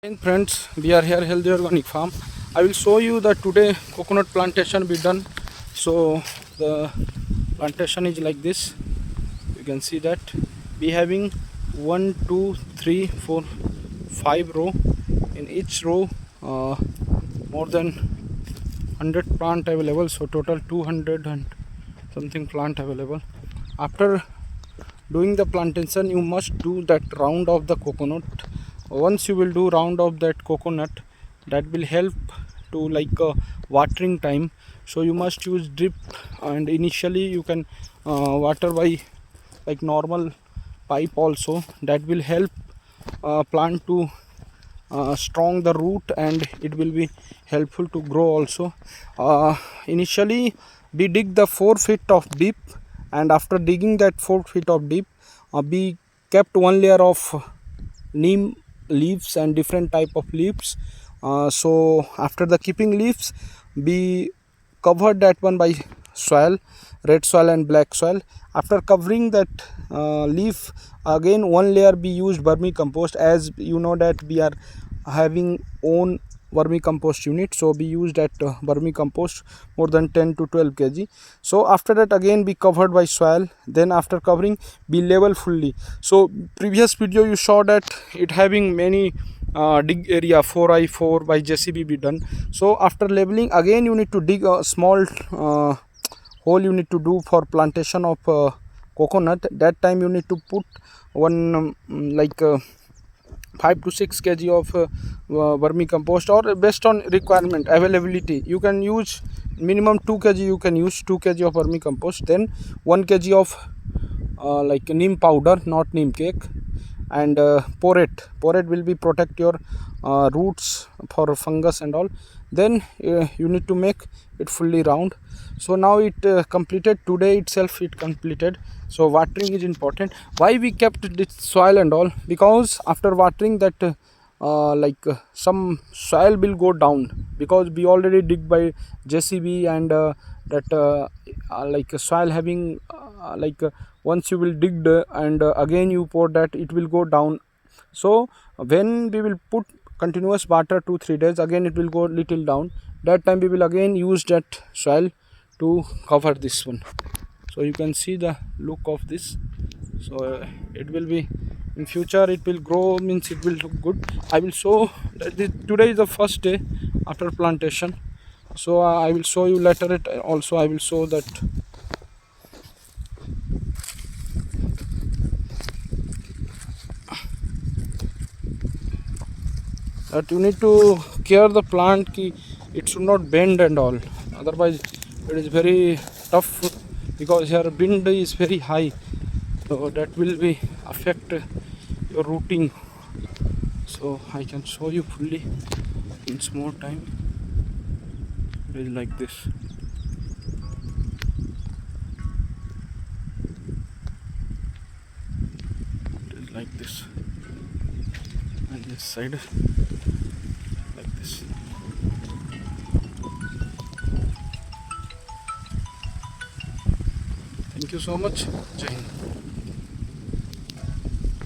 Hey friends, we are here Healthy Organic Farm. I will show you that today coconut plantation be done. So the plantation is like this. You can see that we having 1, 2, 3, 4, 5 row. In each row, more than 100 plant available. So total 200 and something plant available. After doing the plantation, you must do that round of the coconut. Once you will do round of that coconut, that will help to watering time. So you must use drip, and initially you can water by like normal pipe also. That will help plant to strong the root, and it will be helpful to grow also. Initially we dig the 4 feet of deep, and after digging that 4 feet of deep, we kept one layer of neem leaves and different type of leaves. So after the keeping leaves, we covered that one by soil, red soil and black soil. After covering that leaf, again one layer we used vermicompost. As you know that we are having own vermicompost unit, so we used that vermicompost more than 10 to 12 kg. So after that again we covered by soil. Then after covering, we level fully. So previous video you saw that it having many dig area 4x4 by JCB be done. So after leveling, again you need to dig a small hole you need to do for plantation of coconut. That time you need to put one 5 to 6 kg of vermicompost, or based on requirement availability you can use minimum 2 kg. You can use 2 kg of vermicompost, then 1 kg of neem powder, not neem cake, and porate will be protect your roots for fungus and all. Then you need to make it fully round. So now it completed today itself, it completed. So watering is important. Why we kept this soil and all? Because after watering that some soil will go down, because we already dig by JCB, and soil having once you will dig and again you pour that, it will go down. So when we will put continuous water 2-3 days, again it will go little down. That time we will again use that soil to cover this one. So you can see the look of this. So it will be in future, it will grow, means it will look good. I will show that today is the first day after plantation. So I will show you later. It also I will show that you need to care the plant ki it should not bend and all, otherwise it is very tough, because here wind is very high, so that will be affect your rooting. So I can show you fully in small time. It is like this. It is like this, and this side like this. Thank you so much. Jai Hind.